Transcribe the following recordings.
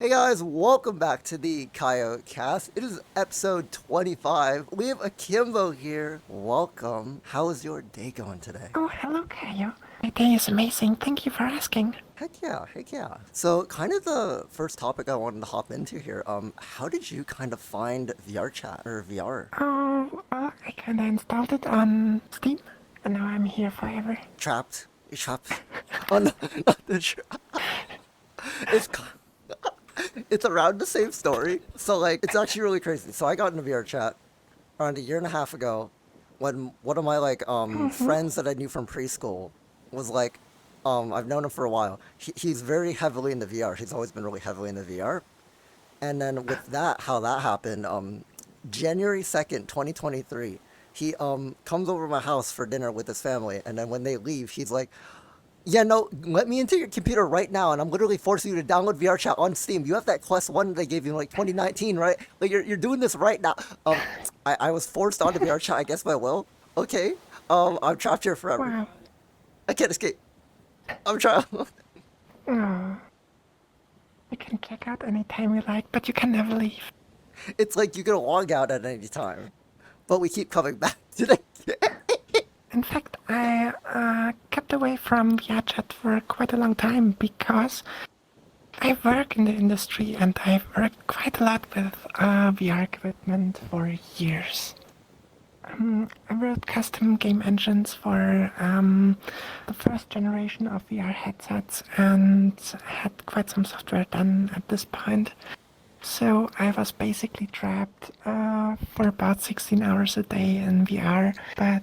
Hey guys, welcome back to the Kaiyo cast. It is episode 25. We have AkimbO here. Welcome. How is your day going today? Oh, hello, Kaiyo. My day is amazing. Thank you for asking. Heck yeah, heck yeah. So kind of the first topic I wanted to hop into here, how did you kind of find VRChat or VR? Oh, well, I kinda installed it on Steam, and now I'm here forever. Trapped? You trapped? Oh no, not the trap. It's it's around the same story. So like it's actually really crazy. So I got into VRChat around a year and a half ago when one of my Mm-hmm. friends that I knew from preschool was like I've known him for a while. He's very heavily into VR. He's always been really heavily into VR. And then with that, how that happened, January 2nd, 2023, he comes over to my house for dinner with his family, and then when they leave, he's like, yeah, no, let me into your computer right now, and I'm literally forcing you to download VRChat on Steam. You have that Quest 1 they gave you in like 2019, right? Like you're doing this right now. I was forced onto VRChat, I guess by will. Okay. I'm trapped here forever. Wow. I can't escape. I'm trapped. Oh, you can check out anytime you like, but you can never leave. It's like you can log out at any time, but we keep coming back to it. In fact, I kept away from VRChat for quite a long time because I work in the industry and I've worked quite a lot with VR equipment for years. I wrote custom game engines for the first generation of VR headsets and had quite some software done at this point. So I was basically trapped for about 16 hours a day in VR. But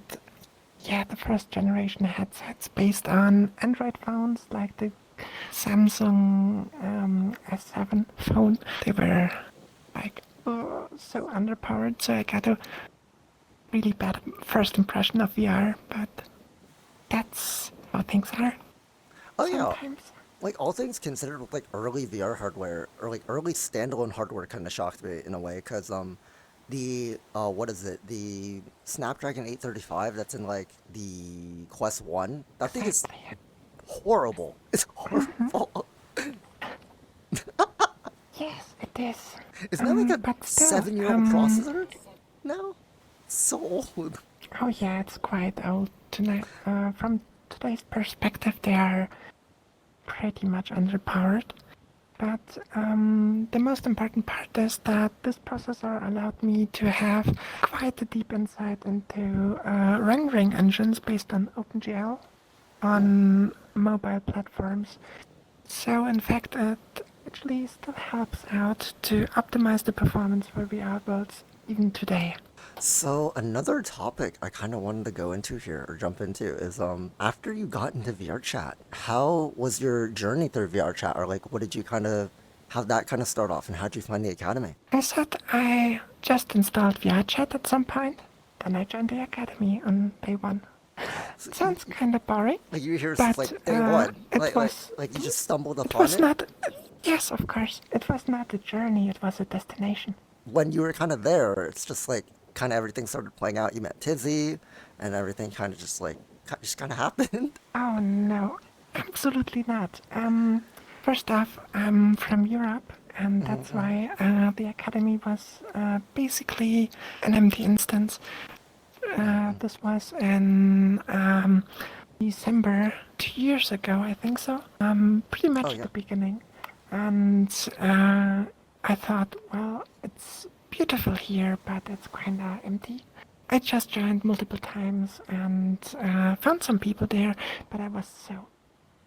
yeah, the first generation headsets based on Android phones like the Samsung S7 phone, they were like so underpowered. So I got a really bad first impression of VR, but that's how things are Oh yeah, sometimes. like all things considered, like early VR hardware or like early standalone hardware kind of shocked me in a way because the what is it, the Snapdragon 835 that's in like the Quest 1, that thing is Exactly. horrible. It's Hmm. horrible. Yes, it is. Isn't that like a But still, 7-year-old processor now? So old. oh yeah, it's quite old tonight. From today's perspective, they are pretty much underpowered. But the most important part is that this processor allowed me to have quite a deep insight into rendering engines based on OpenGL Ooh. on mobile platforms. So in fact, it actually still helps out to optimize the performance for VR builds even today. So another topic I kind of wanted to go into here or jump into is after you got into VR chat, how was your journey through VR chat, or like what did you kind of how did that kind of start off and how did you find the academy? I said I just installed VRChat at some point, then I joined the Academy on day one. So It sounds kind of boring, like you were here since but like day one, it was like you just stumbled it upon was it not. Yes, of course, it was not a journey; it was a destination. when you were kind of there. It's just like kind of everything started playing out. You met Tizzy, and everything kind of just like just kind of happened. Oh no, absolutely not. First off, I'm from Europe, and that's Hmm. why the Academy was basically an empty instance. Hmm. This was in December 2 years ago, I think so. Pretty Oh much yeah. the beginning. And I thought, well, it's beautiful here, but it's kinda empty. I just joined multiple times and found some people there, but I was so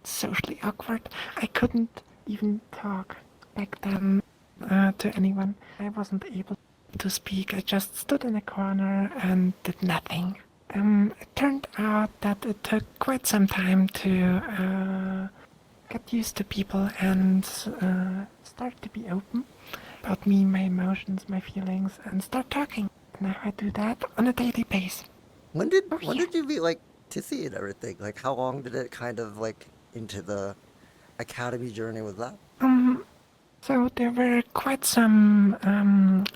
socially awkward. I couldn't even talk back then to anyone. I wasn't able to speak. I just stood in a corner and did nothing. It turned out that it took quite some time to get used to people and start to be open about me, my emotions, my feelings, and start talking. Now I do that on a daily basis. Oh When yeah. did you meet like Tizzy and everything? Like how long did it kind of like into the academy journey with that? Um, So there were quite some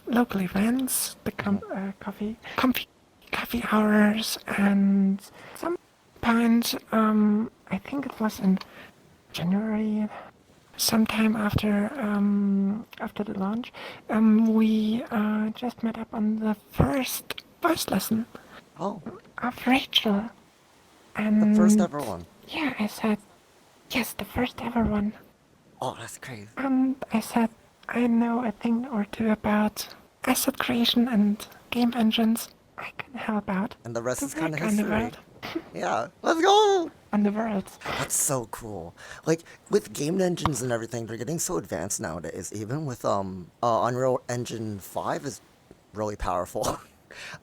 local events, the Hmm. comfy coffee hours, and some point, I think it was in January sometime after the launch, we just met up on the first voice lesson Oh, of Rachel. the first And ever one. yeah, I said, yes, the first ever one. Oh, that's crazy. And I said, I know a thing or two about asset creation and game engines. I can help out And the rest to is kind of work on the history. world. Yeah, let's go! On the worlds. That's so cool. Like with game engines and everything, they're getting so advanced nowadays. Even with Unreal Engine 5 is really powerful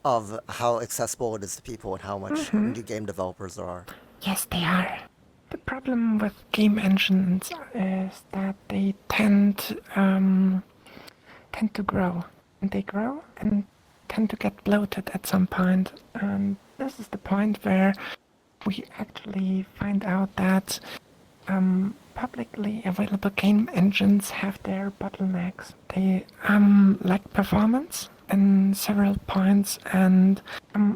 of how accessible it is to people and how much new game developers there are. Yes, they are. The problem with game engines is that they tend to grow. And they grow and tend to get bloated at some point. And this is the point where we actually find out that publicly available game engines have their bottlenecks. They lack performance in several points, and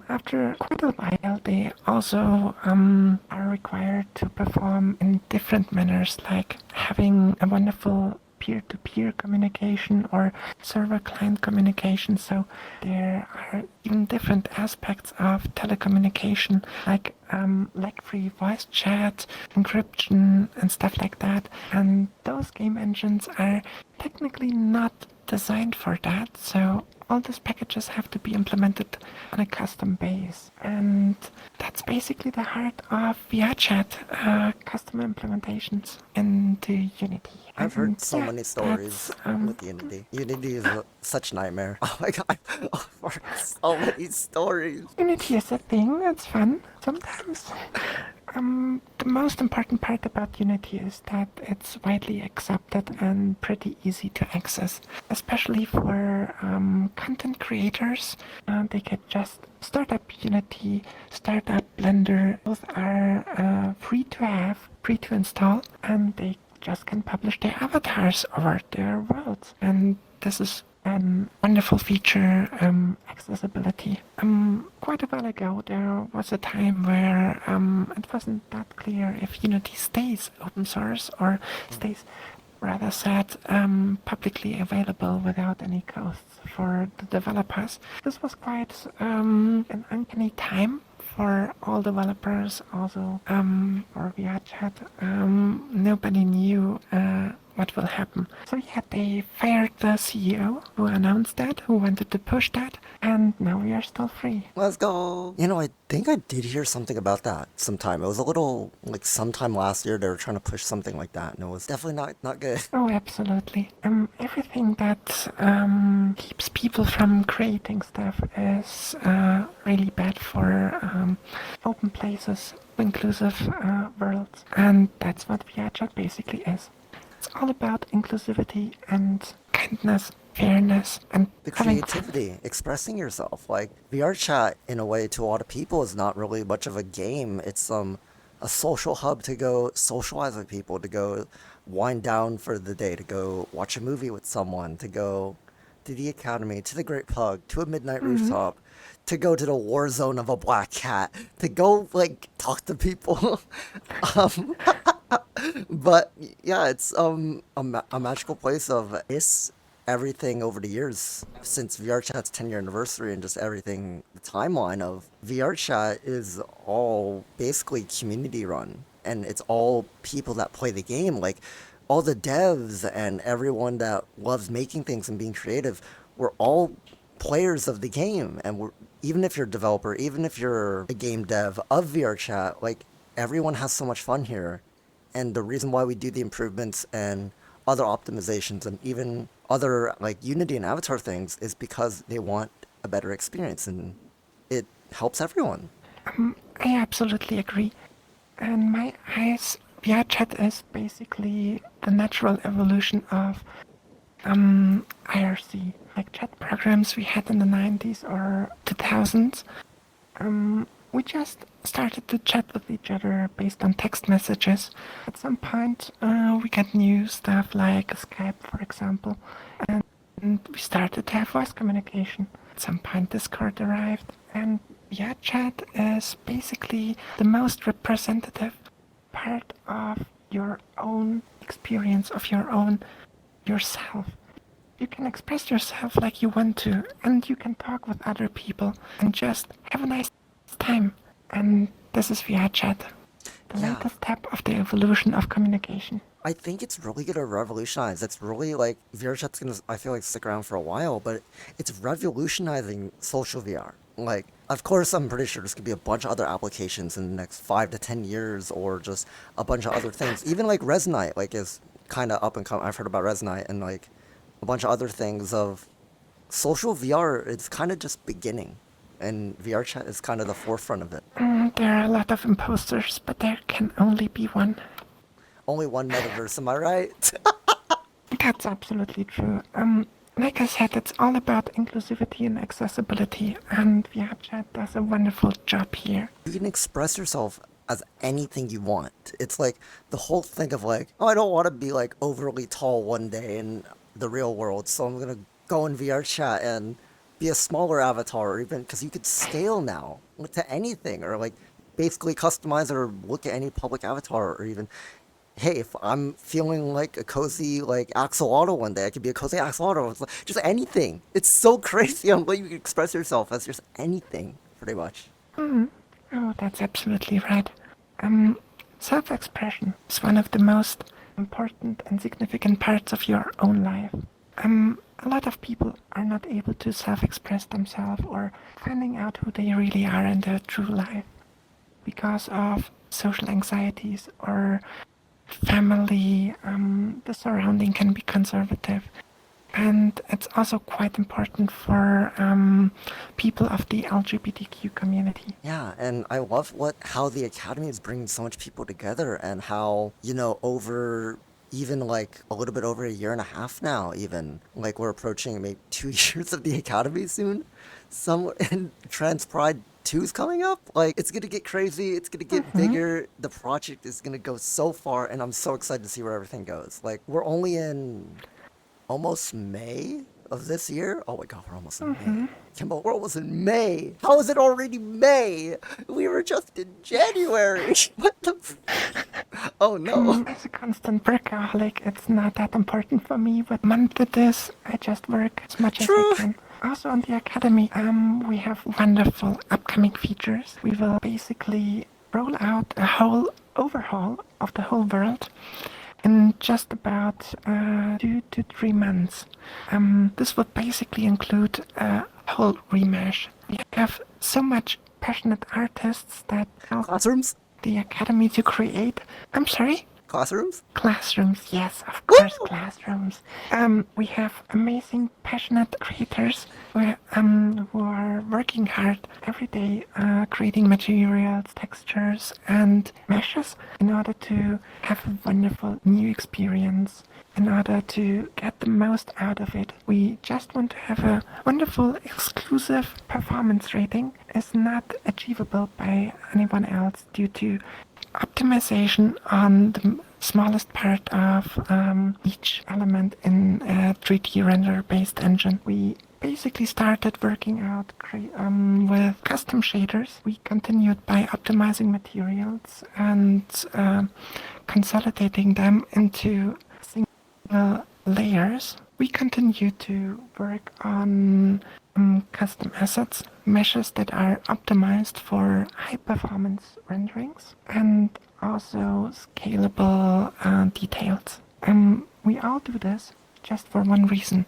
after quite a while, they also are required to perform in different manners, like having a wonderful peer-to-peer communication or server-client communication. So there are even different aspects of telecommunication, like lag-free voice chat, encryption, and stuff like that. And those game engines are technically not designed for that. So all these packages have to be implemented on a custom base. And that's basically the heart of VRChat, custom implementations into Unity. I've heard so yeah, many stories with Unity. Unity is such a nightmare. Oh my god, I've heard so many stories. Unity is a thing, it's fun sometimes. The most important part about Unity is that it's widely accepted and pretty easy to access, especially for content creators. They can just start up Unity, start up Blender. Both are free to have, free to install, and they just can publish their avatars over their worlds. And this is a wonderful feature, accessibility. Quite a while ago, there was a time where it wasn't that clear if Unity stays open source or stays rather said publicly available without any costs for the developers. This was quite an uncanny time for all developers, also for VRChat. Nobody knew what will happen. So yeah, they fired the CEO who announced that, who wanted to push that, and now we are still free. Let's go. You know, I think I did hear something about that sometime. It was a little, like sometime last year they were trying to push something like that, and it was definitely not good. Oh, absolutely. Everything that keeps people from creating stuff is really bad for open places, inclusive worlds, and that's what VRChat basically is. It's all about inclusivity and kindness, fairness, and The having fun. creativity, expressing yourself. Like VRChat, in a way, to a lot of people, is not really much of a game. It's a social hub to go socialize with people, to go wind down for the day, to go watch a movie with someone, to go to the academy, to the Great Pug, to a midnight rooftop, to go to the war zone of a black cat, to go like talk to people. um, but yeah, it's a magical place of everything over the years since VRChat's 10-year anniversary, and just everything, the timeline of VRChat is all basically community run, and it's all people that play the game, like all the devs and everyone that loves making things and being creative. We're all players of the game, and even if you're a developer, even if you're a game dev of VRChat, like everyone has so much fun here. And the reason why we do the improvements and other optimizations and even other like Unity and Avatar things is because they want a better experience, and it helps everyone. I absolutely agree. In my eyes, VRChat is basically the natural evolution of IRC, like chat programs we had in the 90s or 2000s. We just started to chat with each other based on text messages. At some point, we got new stuff like Skype, for example, and we started to have voice communication. At some point, Discord arrived, and VRChat is basically the most representative part of your own experience of your own yourself. You can express yourself like you want to, and you can talk with other people and just have a nice time. And this is VRChat, the Yeah. latest step of the evolution of communication. I think it's really gonna revolutionize. It's really like VRChat's gonna, I feel like, stick around for a while, but it's revolutionizing social VR. Like, of course, I'm pretty sure there's gonna be a bunch of other applications in the next 5 to 10 years, or just a bunch of other things. Even like Resonite, like, is kind of up and coming. I've heard about Resonite and like a bunch of other things of social VR. It's kind of just beginning, and VRChat is kind of the forefront of it. There are a lot of imposters, but there can only be one. Only one metaverse, am I right? That's absolutely true. Like I said, it's all about inclusivity and accessibility, and VRChat does a wonderful job here. You can express yourself as anything you want. It's like the whole thing of like, oh, I don't want to be like overly tall one day in the real world, so I'm gonna go in VRChat and be a smaller avatar, or even because you could scale now to anything, or like basically customize or look at any public avatar, or even, hey, if I'm feeling like a cozy like axolotl one day, I could be a cozy axolotl. It's like, just anything. It's so crazy on what you can express yourself as just anything, pretty much. Oh, that's absolutely right. Self-expression is one of the most important and significant parts of your own life. A lot of people are not able to self-express themselves or finding out who they really are in their true life because of social anxieties or family. The surrounding can be conservative. And it's also quite important for people of the LGBTQ community. Yeah, and I love how the Academy is bringing so much people together, and how, over even like a little bit over a year and a half now, even like we're approaching maybe 2 years of the Academy soon. And Trans Pride 2 is coming up. Like, it's gonna get crazy, it's gonna get bigger. The project is gonna go so far, and I'm so excited to see where everything goes. Like, we're only in almost May of this year. Oh my god, we're almost in May. Kimbo, we're almost in May. How is it already May? We were just in January. What the Oh no. As a constant workaholic, it's not that important for me what month it is. I just work as much as I can. Also on the Academy, we have wonderful upcoming features. We will basically roll out a whole overhaul of the whole world in just about 2 to 3 months. This would basically include a whole remesh. We have so much passionate artists that help Classrooms? the Academy to create. I'm sorry? Classrooms? Classrooms, yes, of course, classrooms. We have amazing, passionate creators who are working hard every day, creating materials, textures, and meshes in order to have a wonderful new experience. In order to get the most out of it, we just want to have a wonderful, exclusive performance rating. It's not achievable by anyone else due to optimization on the smallest part of each element in a 3D render-based engine. We basically started working out with custom shaders. We continued by optimizing materials and consolidating them into single layers. We continue to work on custom assets, meshes that are optimized for high-performance renderings, and also scalable details. We all do this just for one reason: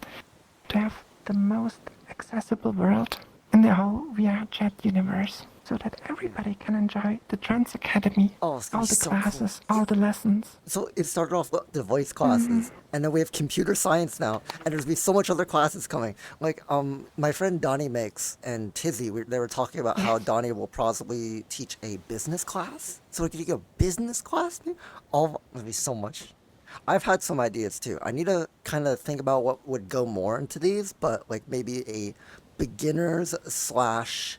to have the most accessible world in the whole VRChat universe, so that everybody can enjoy the Trans Academy, Oh, it's all gonna the be so cool. classes, all the lessons. So it started off with the voice classes, and then we have computer science now, and there's be so much other classes coming. Like, my friend Dani makes and Tizzy, they were talking about how Dani will possibly teach a business class. So like, if you go business class, there'll be so much. I've had some ideas too. I need to kind of think about what would go more into these, but like maybe a beginners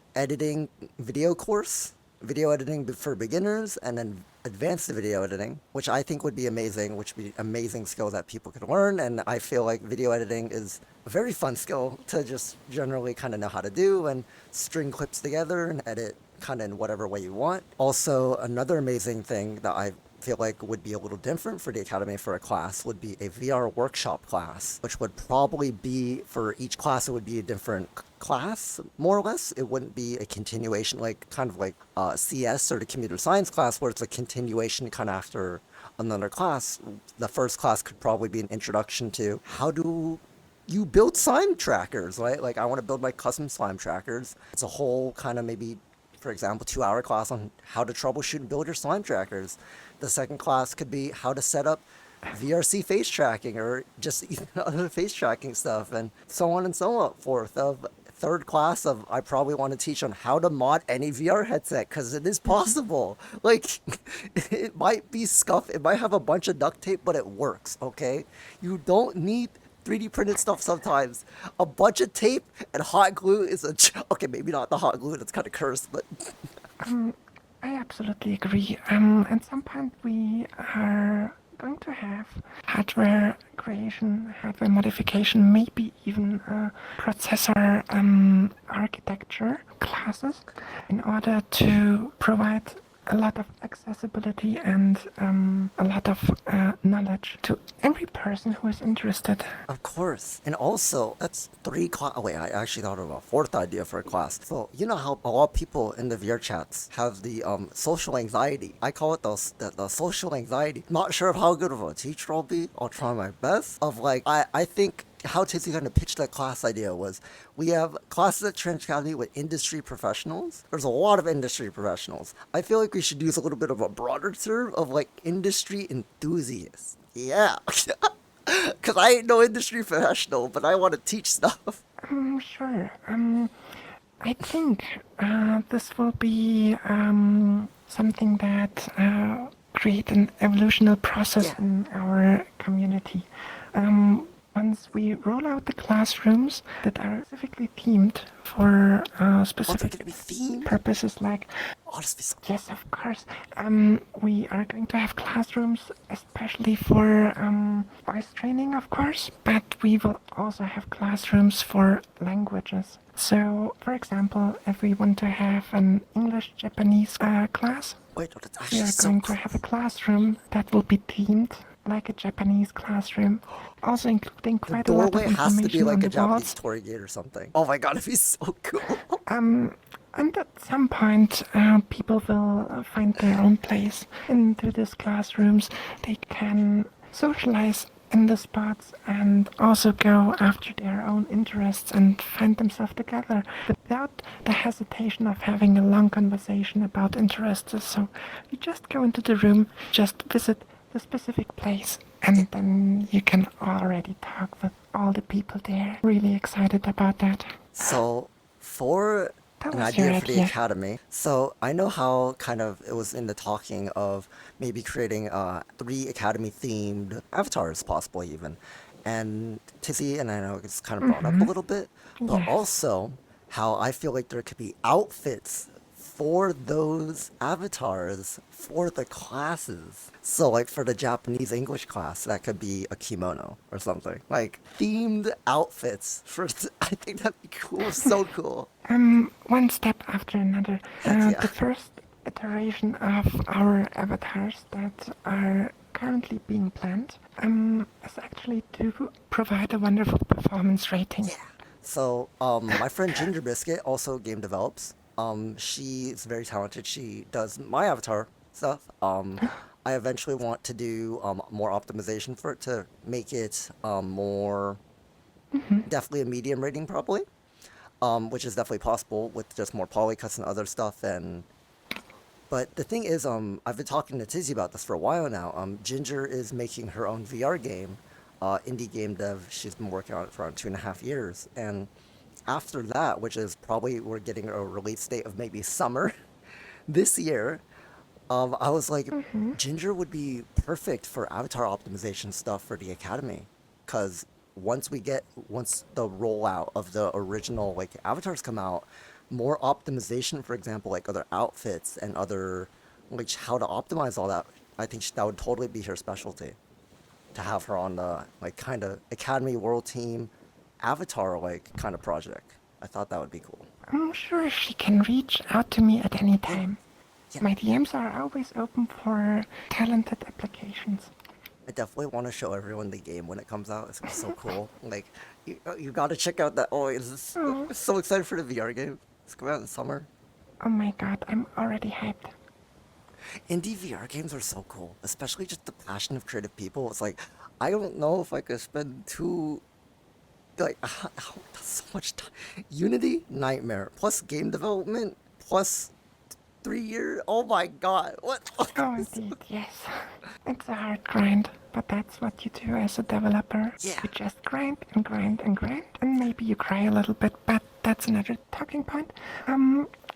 / editing video course, video editing for beginners, and then advanced video editing, which I think would be amazing, which would be amazing skill that people could learn. And I feel like video editing is a very fun skill to just generally kind of know how to do and string clips together and edit kind of in whatever way you want. Also, another amazing thing that I've I feel like would be a little different for the Academy for a class would be a VR workshop class, which would probably be for each class, it would be a different class, more or less. It wouldn't be a continuation, like kind of like CS or the computer science class, where it's a continuation kind of after another class. The first class could probably be an introduction to how do you build slime trackers, right? Like I want to build my custom slime trackers. It's a whole kind of maybe, for example, 2 hour class on how to troubleshoot and build your slime trackers. The second class could be how to set up VRC face tracking or just even other face tracking stuff and so on and so forth. Of third class of I probably want to teach on how to mod any VR headset because it is possible. Like it might be scuff, it might have a bunch of duct tape, but it works, okay? You don't need 3D printed stuff sometimes. A bunch of tape and hot glue is okay, maybe not the hot glue, that's kind of cursed, but I absolutely agree. At some point we are going to have hardware creation, hardware modification, maybe even processor architecture classes in order to provide a lot of accessibility and a lot of knowledge to every person who is interested. of course. And also, that's three class. Oh, wait, I actually thought of a fourth idea for a class. So, you know how a lot of people in the VR chats have the social anxiety? I call it the social anxiety. Not sure of how good of a teacher I'll be. I'll try my best. Of like, I think how Tizzy kind of pitched that class idea was we have classes at Trent Academy with industry professionals. There's a lot of industry professionals. I feel like we should use a little bit of a broader term of like industry enthusiasts. Yeah. Because I ain't no industry professional, but I want to teach stuff. Sure. I think this will be something that create an evolutional process Yeah. in our community. Once we roll out the classrooms that are specifically themed for What's it specific going to be themed? purposes like Oh, this be so yes, of course. We are going to have classrooms especially for voice training, of course, but we will also have classrooms for languages. So, for example, if we want to have an English-Japanese class, Wait, oh, that's we actually are so going cool. to have a classroom that will be themed like a Japanese classroom, also including The quite a lot of doorway has to be information on like a the Japanese walls. torii gate or something. Oh my god, it'd be so cool. And at some point, people will find their own place into these classrooms. They can socialize in the spots and also go after their own interests and find themselves together without the hesitation of having a long conversation about interests. So you just go into the room, just visit the specific place, and then you can already talk with all the people there. Really excited about that. So, for That an was your idea for the idea. academy, so I know how kind of it was in the talking of maybe creating 3 academy themed avatars, possibly even. And Tizzy and I know it's kind of brought up a little bit, but Yes. also how I feel like there could be outfits for those avatars for the classes. So, like for the Japanese English class, that could be a kimono or something. Like themed outfits for. I think that'd be cool. So cool. One step after another. Heck yeah. The first iteration of our avatars that are currently being planned is actually to provide a wonderful performance rating. So, my friend Ginger Biscuit also game develops. She's very talented. She does my avatar stuff. I eventually want to do more optimization for it to make it more definitely a medium rating probably, which is definitely possible with just more polycuts and other stuff. And but the thing is, I've been talking to Tizzy about this for a while now. Ginger is making her own VR game, indie game dev. She's been working on it for around 2.5 years, and after that, which is probably we're getting a release date of maybe summer this year, I was like, Ginger would be perfect for avatar optimization stuff for the Academy, because once the rollout of the original like avatars come out, more optimization, for example, like other outfits and other like how to optimize all that. I think that would totally be her specialty to have her on the like kind of Academy World Team avatar like kind of project. I thought that would be cool. I'm sure she can reach out to me at any time. Yeah. My DMs are always open for talented applications. I definitely want to show everyone the game when it comes out. It's gonna be so cool. Like, you gotta check out that. Oh, Oh, I'm so excited for the VR game. It's coming out in the summer. oh my god, I'm already hyped. Indie VR games are so cool, especially just the passion of creative people. It's like, I don't know if I could spend like, that's so much time. Unity, nightmare. Plus game development, plus 3 years. Oh my god, what? Oh, indeed, yes. It's a hard grind, but that's what you do as a developer. Yeah. You just grind and grind and grind, and maybe you cry a little bit, but that's another talking point.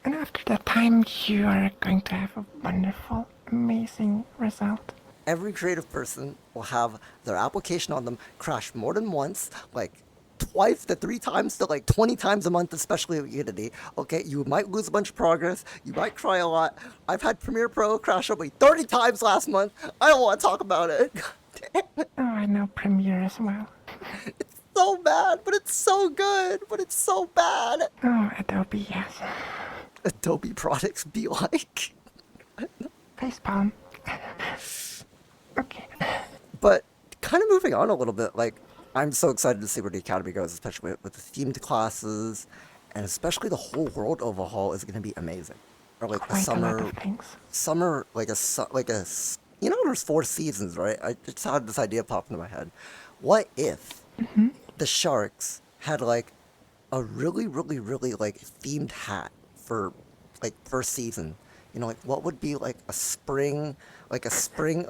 And after that time, you are going to have a wonderful, amazing result. Every creative person will have their application on them crash more than once, like twice to 3 times to like 20 times a month, especially with Unity. Okay, you might lose a bunch of progress, you might cry a lot. I've had Premiere Pro crash over 30 times last month. I don't want to talk about it. Oh, I know Premiere as well. It's so bad, but it's so good, but it's so bad. Oh, Adobe, yes. Adobe products be like. Facepalm. Okay. But kind of moving on a little bit, like, I'm so excited to see where the Academy goes, especially with the themed classes, and especially the whole world overhaul is going to be amazing. Or like Quite a lot of things. you know, there's 4 seasons, right? I just had this idea pop into my head. What if the Sharks had like a really, really, really like themed hat for like first season? You know, like what would be like a spring, like a spring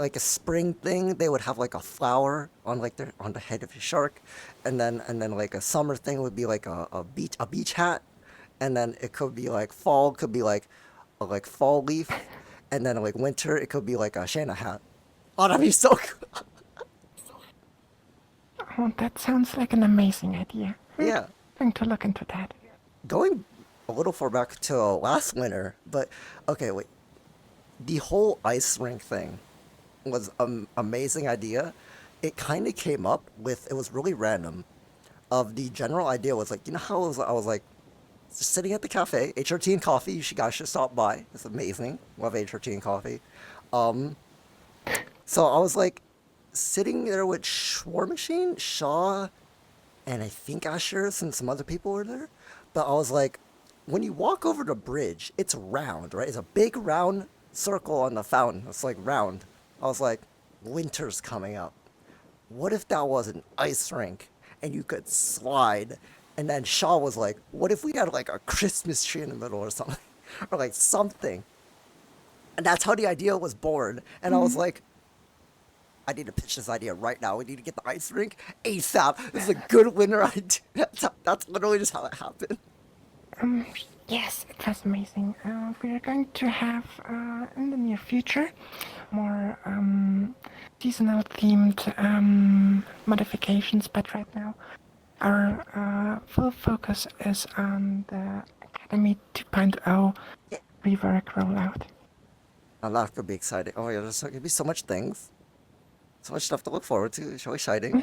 thing? They would have like a flower on like their on the head of a shark, and then like a summer thing would be like a beach hat, and then it could be like fall could be like a like fall leaf, and then like winter it could be like a Shana hat. Oh, that'd be so cool. Oh, that sounds like an amazing idea. Yeah. I'm going to look into that. Going a little far back to last winter, but okay, wait. The whole ice rink thing was an amazing idea. It kind of came up with, it was really random. Of the general idea was like, you know how I was like, just sitting at the cafe, HRT and coffee, guys should stop by. It's amazing. Love HRT and coffee. Um, so I was like, sitting there with War Machine, Shaw, and I think Asher and some other people were there. But I was like, when you walk over the bridge, it's round, right? It's a big round circle on the fountain. It's like round. I was like, winter's coming up. What if that was an ice rink and you could slide? And then Shaw was like, what if we had like a Christmas tree in the middle or something? Or like something. And that's how the idea was born. And I was like, I need to pitch this idea right now. We need to get the ice rink ASAP. This is a good winter idea. That's literally just how it happened. Yes, it was amazing. We are going to have, in the near future, more seasonal themed modifications, but right now our full focus is on the Academy 2.0 rework rollout. Oh, that could be exciting. Oh yeah, there's going to be so much things. So much stuff to look forward to. It's really exciting.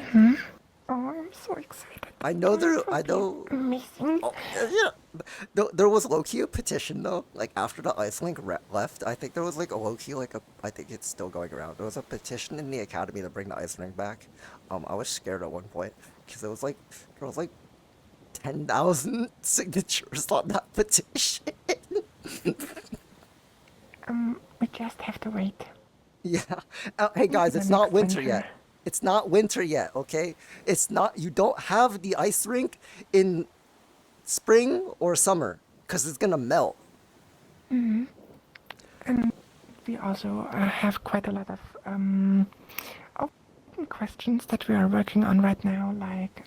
Oh, I'm so excited. I know there. It's I going to be know. amazing. Oh, yeah. There was low key a petition though. Like after the Ice Link left, I think there was like a low key like a. I think it's still going around. There was a petition in the Academy to bring the Ice Link back. I was scared at one point because there was like 10,000 signatures on that petition. We just have to wait. Yeah. Hey guys, The it's not next winter winter. yet. It's not winter yet, okay? It's not. You don't have the ice rink in spring or summer because it's gonna melt. And we also have quite a lot of open questions that we are working on right now, like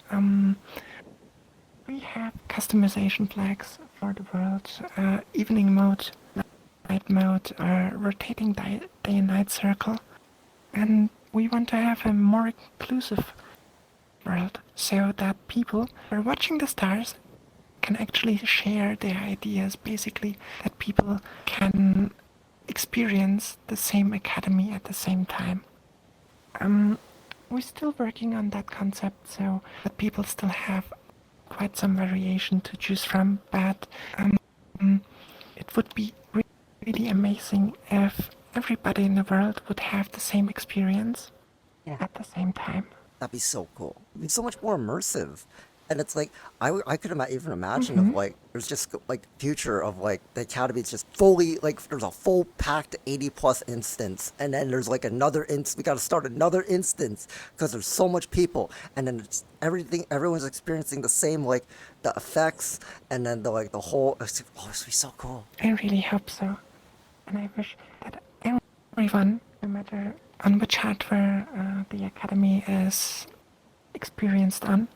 we have customization flags for the world, evening mode, night mode, rotating day and night circle, and we want to have a more inclusive world so that people who are watching the stars can actually share their ideas, basically, that people can experience the same academy at the same time. We're still working on that concept so that people still have quite some variation to choose from, but it would be really amazing if everybody in the world would have the same experience at the same time. That'd be so cool. It'd be so much more immersive. And it's like, I could even imagine of Mm-hmm. like, there's just like future of like the academy is just fully, like, there's a full packed 80 plus instance. And then there's like another instance, we got to start another instance because there's so much people. And then it's everything, everyone's experiencing the same, like the effects and then the, like the whole, it's gonna be so cool. I really hope so. And I wish that everyone, no matter on which hardware the Academy is experienced on,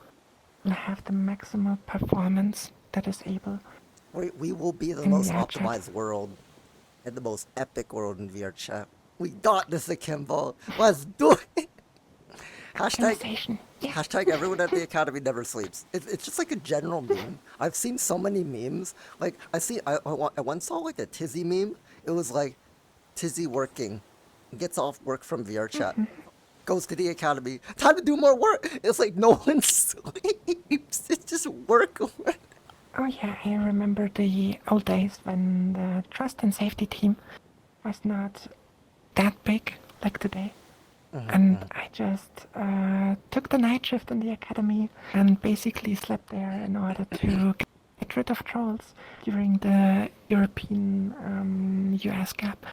will have the maximal performance that is able. We will be the In most VRChat. optimized world and the most epic world in VR chat. We got this, AkimbO. Let's do it. Hashtag, Optimization. Yeah. hashtag everyone at the Academy never sleeps. It's just like a general meme. I've seen so many memes. Like, I once saw like a Tizzy meme. It was like, Tizzy working, gets off work from VR chat, goes to the Academy, time to do more work. It's like no one sleeps. It's just work. Oh yeah, I remember the old days when the trust and safety team was not that big like today. And I just took the night shift in the academy and basically slept there in order to get rid of trolls during the European US gap.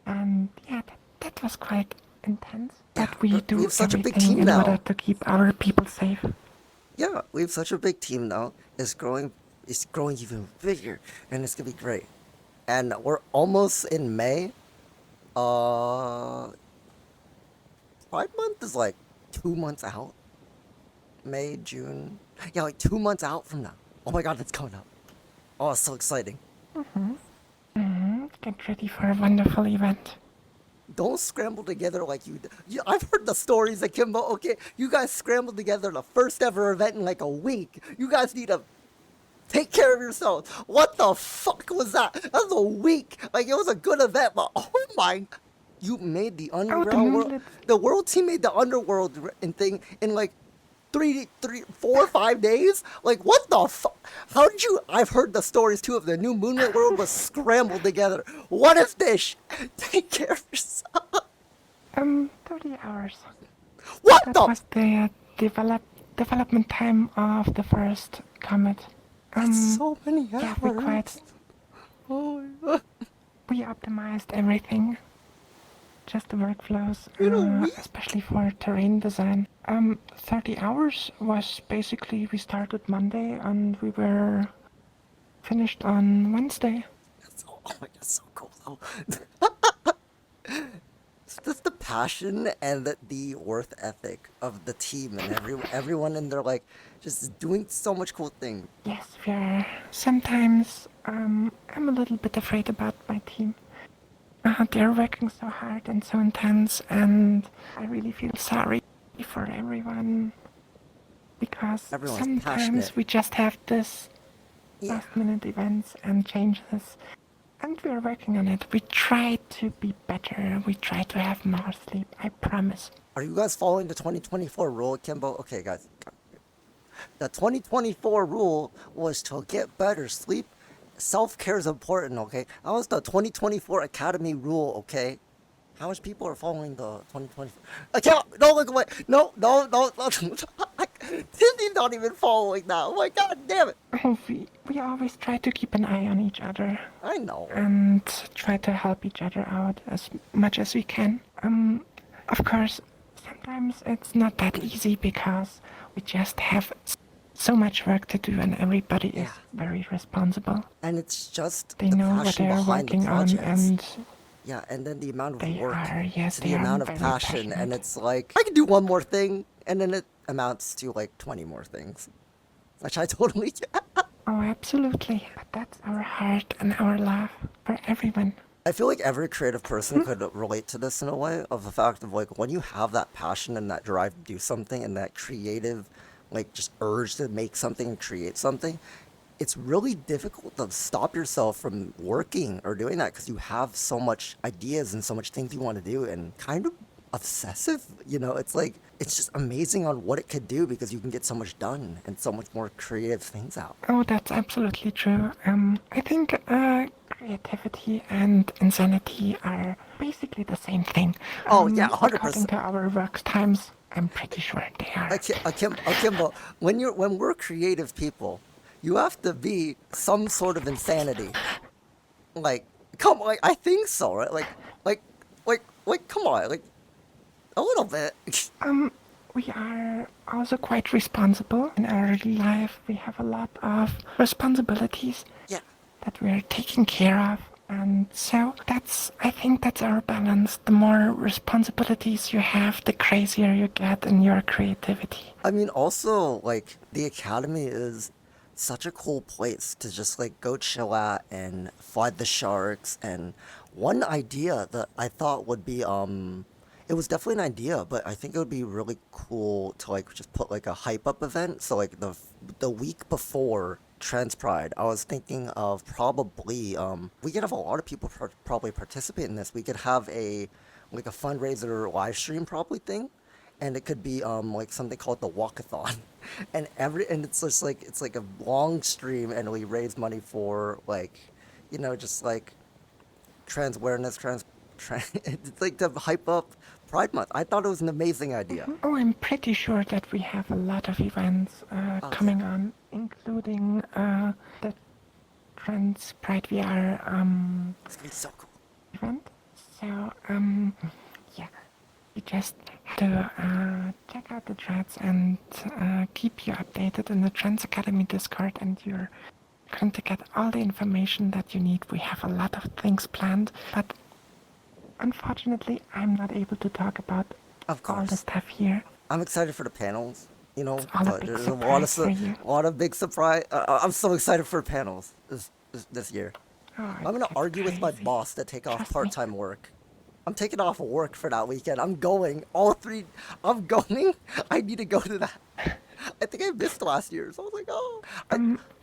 And yeah, that was quite intense. But we but do we have such a big everything team in now. order to keep our people safe. Yeah, we have such a big team now. It's growing even bigger, and it's gonna be great. And we're almost in May. Uh, Pride Month is like 2 months out. May, June. Yeah, like 2 months out from now. Oh my God, it's coming up. Oh, it's so exciting. Get ready for a wonderful event. Don't scramble together like I've heard the stories, AkimbO. Okay, you guys scrambled together the first ever event in like a week. You guys need to take care of yourselves. What the fuck was that? That was a week. Like, it was a good event, but oh my, you made the underground world. moonlit- The world team made the underworld thing in like 4 or 5 days. Like, what the fuck? How did you? I've heard the stories too of the new Moonlit world was scrambled together. What is this? Take care of yourself. 30 hours. What That the? was the development time of the first comet. So many Yeah, hours. Oh my God. we optimized everything. Just the workflows, In a week? especially for terrain design. 30 hours was basically, we started Monday and we were finished on Wednesday. Oh my God, so cool though. That's the passion and the worth ethic of the team and everyone in there, like, just doing so much cool things. Yes, we are. Sometimes I'm a little bit afraid about my team. They're working so hard and so intense, and I really feel sorry for everyone because Everyone's sometimes passionate. we just have this Yeah. last-minute events and changes, and we're working on it. We try to be better. We try to have more sleep. I promise. Are you guys following the 2024 rule, AkimbO? Okay, guys. The 2024 rule was to get better sleep. Self-care is important, okay? That was the 2024 Academy rule, okay? How much people are following the 2024? I can't. No, look away. No. Disney's not even following that. Oh my God, damn it. We always try to keep an eye on each other I know. and try to help each other out as much as we can. Of course, sometimes it's not that easy because we just have so much work to do and everybody is very responsible. And it's just They the know what passion they're behind the working on projects. and Yeah, and then the amount of they work. are, yes, to they the are amount of very passion, and passionate. it's like I can do one more thing, and then it amounts to like 20 more things, which I totally get. Oh, absolutely. But that's our heart and our love for everyone. I feel like every creative person could relate to this in a way of the fact of like when you have that passion and that drive to do something and that creative, like just urge to make something and create something, it's really difficult to stop yourself from working or doing that because you have so much ideas and so much things you want to do and kind of obsessive. You know, it's just amazing on what it could do because you can get so much done and so much more creative things out. Oh, that's absolutely true. I think creativity and insanity are basically the same thing. Oh yeah, According 100%. to our work times, I'm pretty sure they are. Akimbo, when we're creative people, you have to be some sort of insanity. Like, come on, I think so, right? Like, come on, like a little bit. We are also quite responsible in our life. We have a lot of responsibilities Yeah. that we're taking care of. And so I think that's our balance. The more responsibilities you have, the crazier you get in your creativity. I mean, also, like, the Academy is such a cool place to just, like, go chill at and fight the sharks. And one idea that I thought would be, it was definitely an idea, but I think it would be really cool to, like, just put, like, a hype up event. So, like, the week before Trans Pride, I was thinking of probably, we could have a lot of people probably participate in this. We could have like, a fundraiser live stream probably thing, and it could be like something called the walkathon, and it's just like it's like a long stream, and we raise money for, like, just like trans awareness, it's like to hype up Pride Month. I thought it was an amazing idea. Oh, I'm pretty sure that we have a lot of events Oh yeah. coming on, including the Trans Pride VR It's gonna be so cool. event. So, yeah, you just have to check out the threads and keep you updated in the Trans Academy Discord, and you're going to get all the information that you need. We have a lot of things planned, but unfortunately, I'm not able to talk about Of all the course. stuff here. I'm excited for the panels, It's all a but big there's a lot of surprise for you. a lot of big surprise. I'm so excited for panels this year. Oh, I'm gonna it's argue with my crazy. boss to take off Trust me. part-time work. I'm taking off work for that weekend. I'm going. All three. I'm going. I need to go to that. I think I missed last year, so I was like, oh.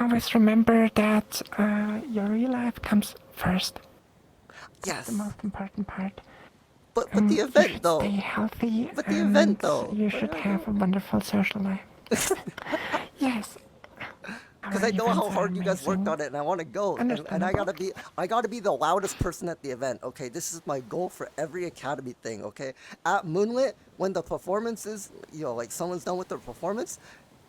Always remember that your real life comes first. Yes. The most important part. But the You event should though. stay healthy, But the and event though. you Like, should I have a wonderful social life. Yes. Because Our I know how events are hard you guys worked amazing. on it, and I want to go, and I Understandable. gotta be the loudest person at the event. Okay, this is my goal for every academy thing. Okay, at Moonlit, when the performance is, like someone's done with their performance,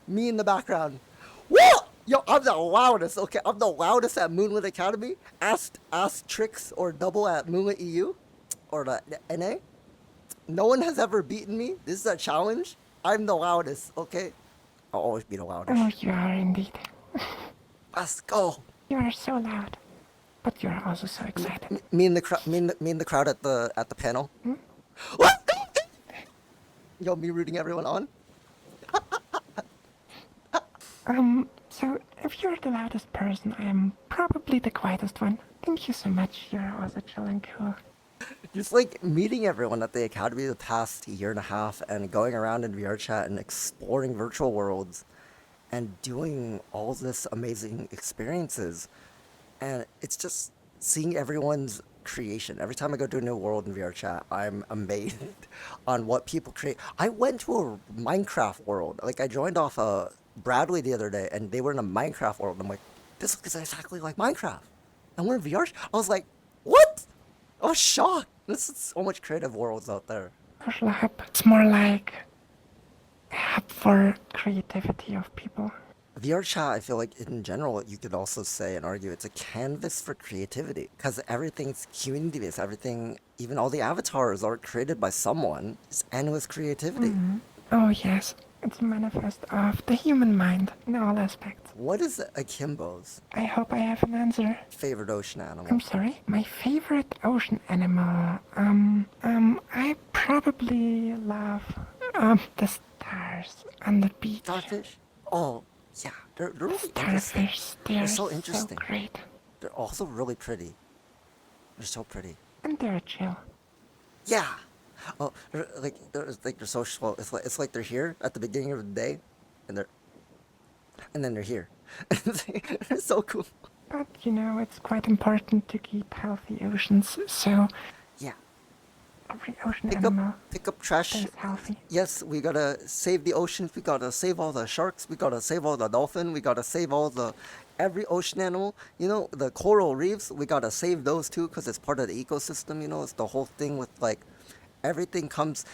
me in the background, whoa, yo, I'm the loudest. Okay, I'm the loudest at Moonlit Academy. Ask Tricks or Double at Moonlit EU, or the NA. No one has ever beaten me. This is a challenge. I'm the loudest. Okay, I'll always be the loudest. Oh, you are indeed. Let's go. You are so loud, but you are also so excited. Me and the crowd, me and the crowd at the panel. Let's go! Yo, me rooting everyone on. So if you're the loudest person, I am probably the quietest one. Thank you so much. You're also chill and cool. Just like meeting everyone at the academy the past year and a half, and going around in VRChat and exploring virtual worlds, and doing all this amazing experiences, and it's just seeing everyone's creation. Every time I go to a new world in VRChat, I'm amazed on what people create. I went to a Minecraft world. Like, I joined off Bradley the other day, and they were in a Minecraft world. I'm like, this looks exactly like Minecraft. And we're in VR. I was like, what? I was shocked. This is so much creative worlds out there. Social hub. It's more like a hub for creativity of people. VRChat, I feel like in general, you could also say and argue it's a canvas for creativity, because everything's community based. Everything, even all the avatars are created by someone. It's endless creativity. Oh yes, it's a manifest of the human mind in all aspects. What is Akimbo's I hope I have an answer. favorite ocean animal? I'm sorry. My favorite ocean animal. I probably love the stars on the beach. Starfish? Oh, yeah. They're really interesting. Starfish. They're so so interesting. great, They're also really pretty. They're so pretty. and they're chill. Yeah. Oh, they're social. It's like they're here at the beginning of the day, and then they're here. They're so cool. But it's quite important to keep healthy oceans. So Yeah. every ocean Pick up animal pick up trash. stays healthy. Yes, we gotta save the oceans. We gotta save all the sharks. We gotta save all the dolphin. We gotta save all the every ocean animal. You know, the coral reefs. We gotta save those too because it's part of the ecosystem. You know, it's the whole thing with like everything comes.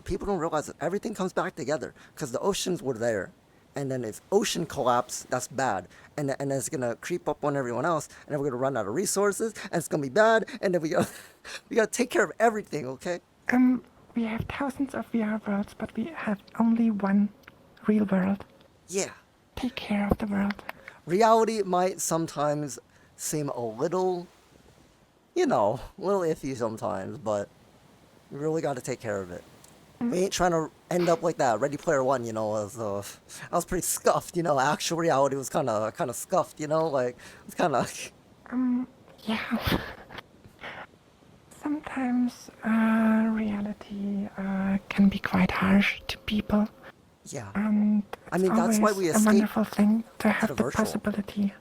People don't realize that everything comes back together because the oceans were there, and then if ocean collapse, that's bad, and then it's gonna creep up on everyone else, and then we're gonna run out of resources, and it's gonna be bad, and then we gotta we gotta take care of everything. Okay? We have thousands of VR worlds, but we have only one real world. Yeah. Take care of the world. Reality might sometimes seem a little, you know, a little iffy sometimes, but we really got to take care of it. We ain't trying to end up like that Ready Player One, you know. I was pretty scuffed, you know. Actual reality was kind of scuffed, you know. Like it's kind of. Yeah. Sometimes reality can be quite harsh to people, Yeah. and I it's mean, that's why always we a escape wonderful thing to to have the the virtual. possibility.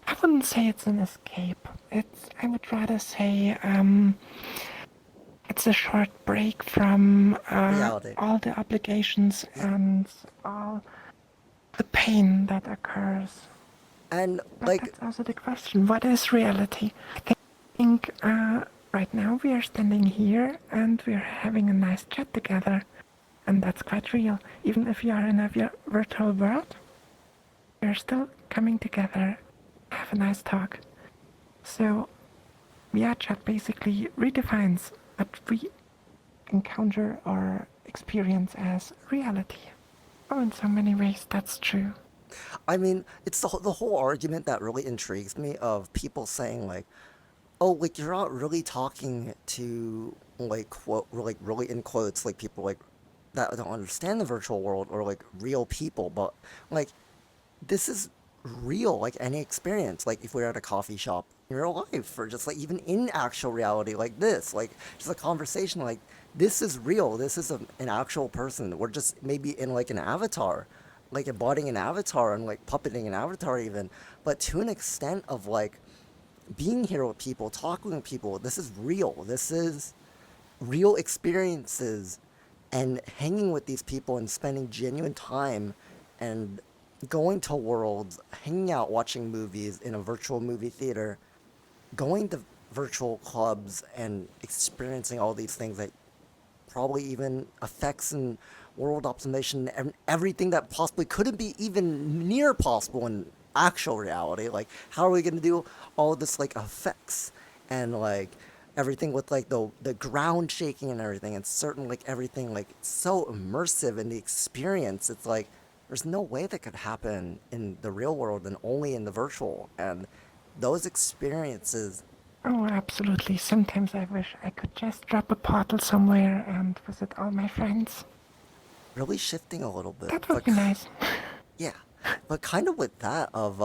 I wouldn't say it's an escape. I would rather say it's a short break from Reality. all the obligations and all the pain that occurs. And But like, that's also the question. What is reality? I think right now we are standing here and we're having a nice chat together. And that's quite real. Even if we are in a virtual world, we're still coming together, have a nice talk. So VRChat basically redefines what we encounter or experience as reality. Oh, in so many ways, that's true. I mean, it's the whole argument that really intrigues me of people saying like, oh, like you're not really talking to like quote like really in quotes like people like that don't understand the virtual world or like real people, but like this is real like any experience. Like if we're at a coffee shop in real life or just like even in actual reality like this, like just a conversation like this is real. This is an actual person. We're just maybe in like an avatar, like embodying an avatar and like puppeting an avatar even, but to an extent of like being here with people, talking with people. This is real. This is real experiences and hanging with these people and spending genuine time and going to worlds, hanging out, watching movies in a virtual movie theater, going to virtual clubs and experiencing all these things that probably even effects and world optimization and everything that possibly couldn't be even near possible in actual reality. Like, how are we going to do all of this, like, effects and, like, everything with, like, the ground shaking and everything and certain, like, everything, like, so immersive in the experience. It's like, there's no way that could happen in the real world and only in the virtual. And those experiences. Oh, absolutely. Sometimes I wish I could just drop a portal somewhere and visit all my friends. Really shifting a little bit. That would be nice. Yeah. But kind of with that of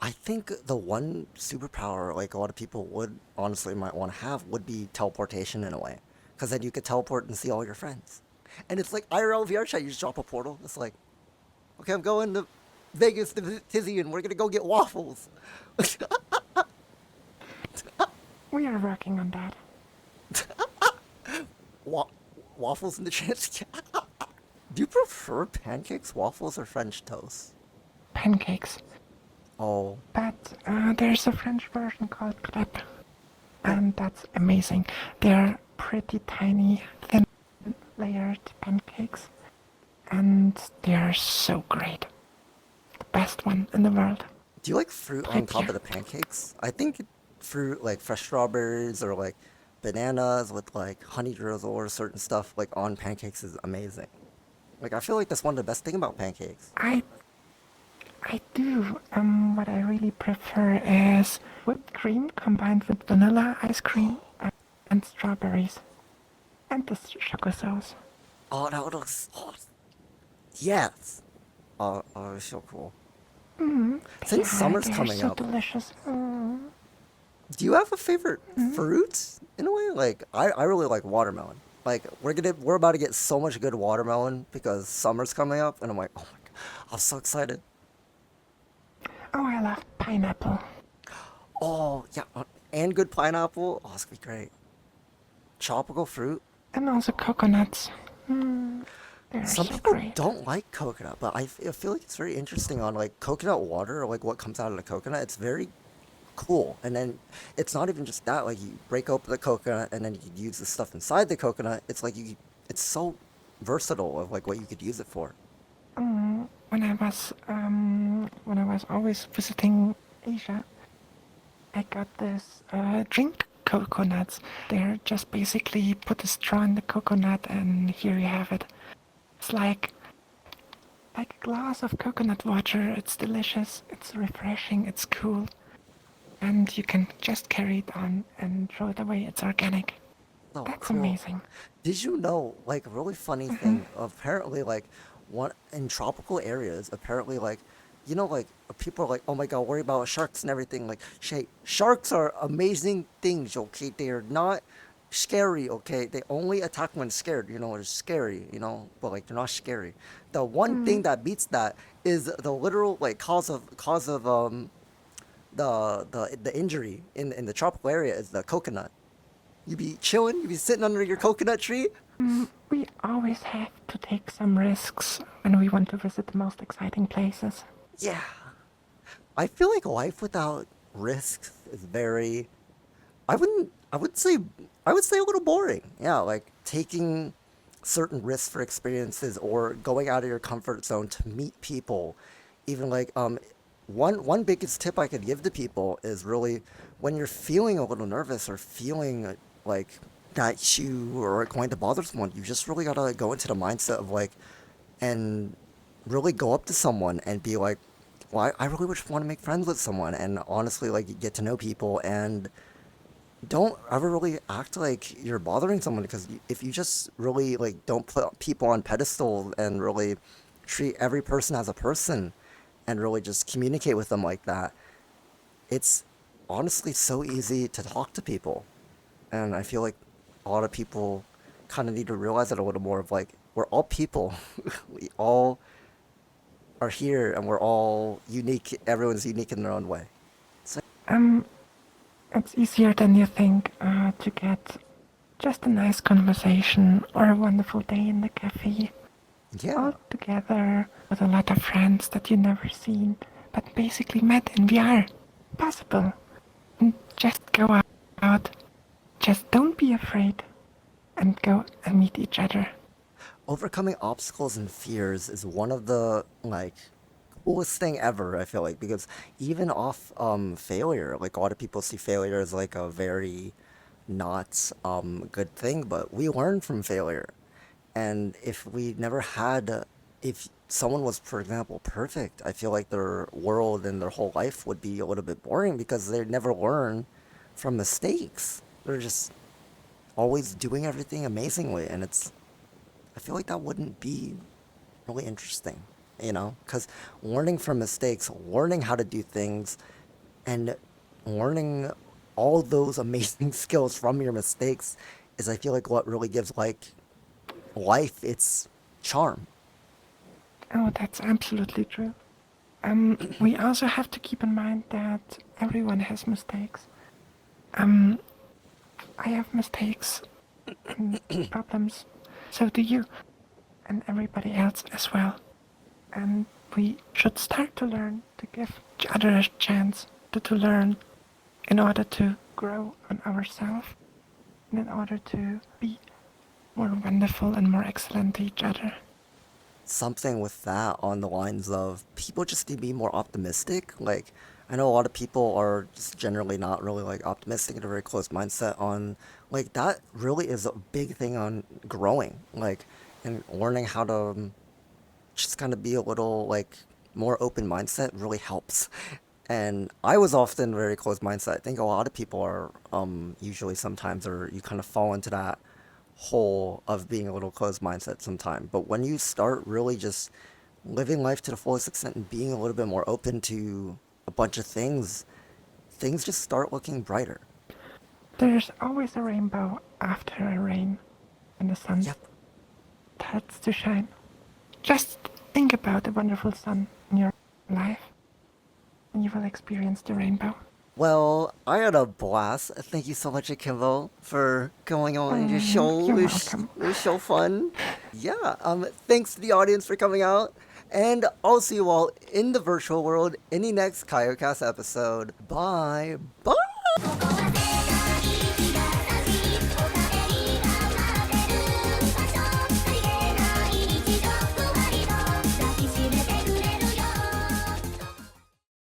I think the one superpower like a lot of people would honestly might want to have would be teleportation in a way. Because then you could teleport and see all your friends. And it's like IRL VR chat, you just drop a portal. It's like, okay, I'm going to Vegas to Tizzy and we're gonna go get waffles. We are working on that. Waffles in the chance. Do you prefer pancakes, waffles, or French toast? Pancakes. Oh, But there's a French version called crepe. And that's amazing. They're pretty tiny, thin layered pancakes. And they're so great. The best one in the world. do you like fruit on top of the pancakes? I think fruit like fresh strawberries or like bananas with like honey drizzle or certain stuff like on pancakes is amazing. Like I feel like that's one of the best thing about pancakes. I do. What I really prefer is whipped cream combined with vanilla ice cream and strawberries. And the choco sauce. Oh, that looks. Oh, yes. It's so cool. Since summer's They are coming so up, delicious. do you have a favorite fruit in a way? Like I really like watermelon. Like we're about to get so much good watermelon because summer's coming up, and I'm like, oh my god, I'm so excited. Oh, I love pineapple. Oh yeah, and good pineapple. Oh, it's gonna be great. tropical fruit. And also coconuts. They're Some so people great. don't like coconut, but I feel like it's very interesting on like coconut water, or like what comes out of the coconut. It's very cool. And then it's not even just that. Like you break open the coconut, and then you could use the stuff inside the coconut. It's like it's so versatile of like what you could use it for. When I was always visiting Asia, I got this drink coconuts. They're just basically put a straw in the coconut and here you have it. It's like a glass of coconut water. It's delicious, it's refreshing, it's cool. And you can just carry it on and throw it away. It's organic. So That's cool. amazing. Did you know, like, a really funny thing? Apparently, like, one in tropical areas, apparently, like, like, people are like, oh my God, worry about sharks and everything. Like, sharks are amazing things, okay? They are not scary, okay? They only attack when scared, they're scary, but like, they're not scary. The one thing that beats that is the literal, like, cause of the injury in the tropical area is the coconut. You be chilling, you be sitting under your coconut tree. We always have to take some risks when we want to visit the most exciting places. Yeah. I feel like life without risks is very I would say a little boring. Yeah, like taking certain risks for experiences or going out of your comfort zone to meet people. Even like one biggest tip I could give to people is really when you're feeling a little nervous or feeling like that you are going to bother someone, you just really gotta go into the mindset of like and really go up to someone and be like, well, I really just want to make friends with someone and honestly like get to know people and don't ever really act like you're bothering someone because if you just really like don't put people on pedestal and really treat every person as a person and really just communicate with them like that, it's honestly so easy to talk to people. And I feel like a lot of people kind of need to realize it a little more of like we're all people. We all are here and we're all unique. Everyone's unique in their own way. So Um, it's easier than you think to get just a nice conversation or a wonderful day in the cafe, all yeah. together with a lot of friends that you never seen, but basically met in VR. Possible. And just go out. Just don't be afraid and go and meet each other. Overcoming obstacles and fears is one of the like coolest thing ever, I feel like, because even off failure, like a lot of people see failure as like a very not good thing, but we learn from failure. And if we never had if someone was, for example, perfect, I feel like their world and their whole life would be a little bit boring because they never learn from mistakes. They're just always doing everything amazingly, and I feel like that wouldn't be really interesting, because learning from mistakes, learning how to do things, and learning all those amazing skills from your mistakes is, I feel like, what really gives like life its charm. Oh, that's absolutely true. We also have to keep in mind that everyone has mistakes. Um, I have mistakes and problems. So do you, and everybody else as well. And we should start to learn to give each other a chance to learn in order to grow on ourselves and in order to be more wonderful and more excellent to each other. Something with that on the lines of people just need to be more optimistic. Like, I know a lot of people are just generally not really like optimistic and a very closed mindset on like that really is a big thing on growing, like, and learning how to just kind of be a little like more open mindset really helps. And I was often very closed mindset. I think a lot of people are usually sometimes, or you kind of fall into that hole of being a little closed mindset sometime. But when you start really just living life to the fullest extent and being a little bit more open to a bunch of things, things just start looking brighter. There's always a rainbow after a rain when the sun Yep. starts to shine. Just think about the wonderful sun in your life and you will experience the rainbow. Well, I had a blast. Thank you so much, AkimbO, for going on your show. You're It welcome. was so fun. Yeah. Thanks to the audience for coming out. And I'll see you all in the virtual world in the next KaiyoCast episode. Bye. Bye.